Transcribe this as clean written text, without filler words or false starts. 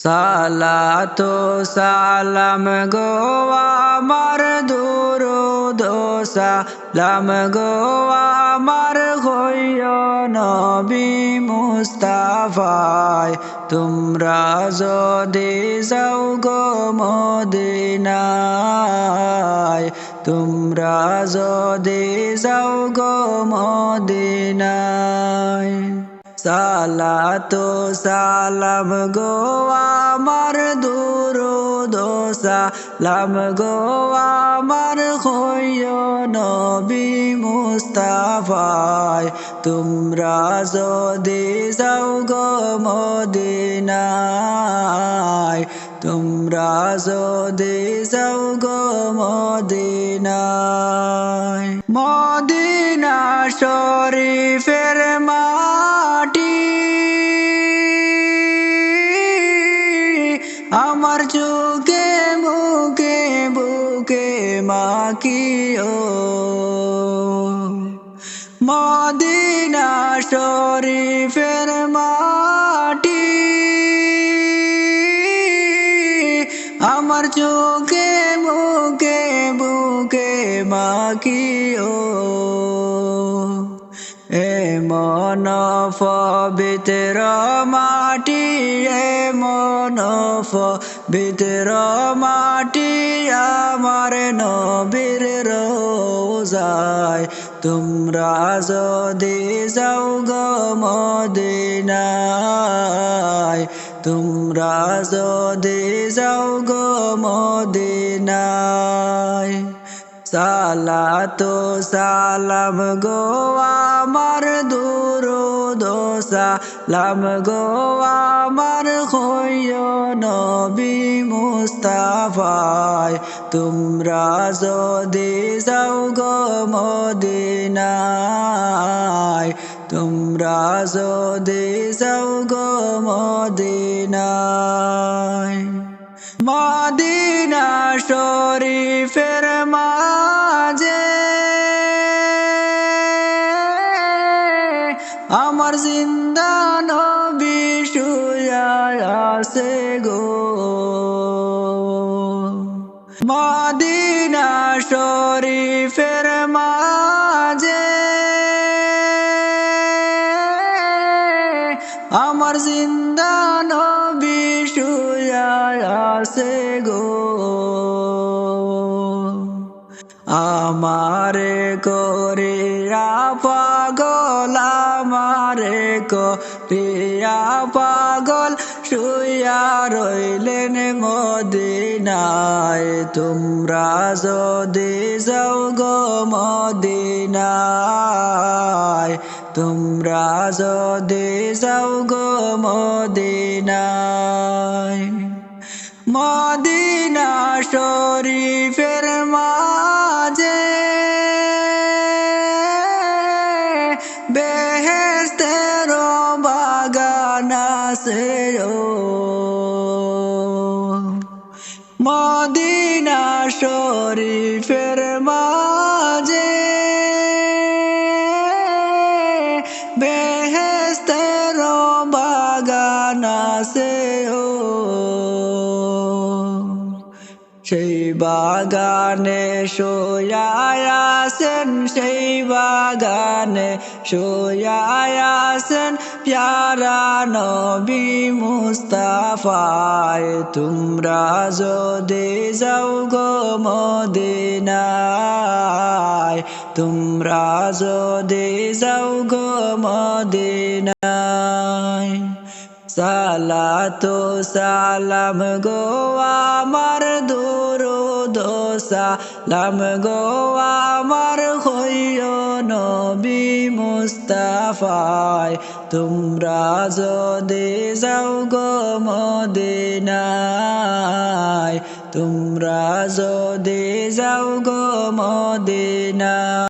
সালাতু সালাম গো আমার দুরূদ সালাম গো আমার হইও নবী মুস্তাফায় তোমরা যদি যাও গো মদিনায় তোমরা যদি যাও গো মদিনায় সালাতু সালাম গো আমার দুরূদ সালাম গো আমার হইও নবী মুস্তাফায় তোমরা যদি যাও গো মদিনায় তোমরা যদি যাও গো মদিনায় মদিনা শরীফের মাটি আমার চোখে মুখে বুকে মাখিও মদিনা শরীফের মাটি আমার চোখে মুখে বুকে মাখিও এমন পবিত্র মাটি এমন পবিত্র মাটি আমার নবীর রোজায় তোমরা যদি যাও গো মদিনায় তোমরা যদি যাও গো মদিনায় সালাতু সালাম গো আমার দুরূদ সালাম গো আমার হইও নবী মুস্তাফায় তোমরা যদি যাও গো মদিনায় তোমরা যদি যাও গো মদিনায় মদিনা শরীফের মাঝে আমার জিন্দা নবী শুয়া আছে গো মদিনা শরীফের মাঝে আমার জিন্দা নবী শুয়া আছে গো আমারে করিয়া পাগল আমারে করিয়া পাগল শুয়া রইলেন মদিনায় তোমরা যদি যাও গো মদিনায় তোমরা যদি যাও গো মদিনায় মদিনা শরীফের মাঝে বেহেশতের বাগান আছে মদিনা শরীফের মাঝে বেহেশতের বাগান আছে সেই বাগানে শুয়া আছেন সেই বাগানে শুয়া আছেন প্যারা নবী মুস্তাফায় তোমরা যদি যাও গো মদিনায় তোমরা যদি যাও গো মদিনায় সালাতু সালাম গো আমার দুরূদ সালাম গো আমার হইও নবী মুস্তাফায় তোমরা যদি যাও গো মদিনায় তোমরা যদি যাও গো মদিনায়।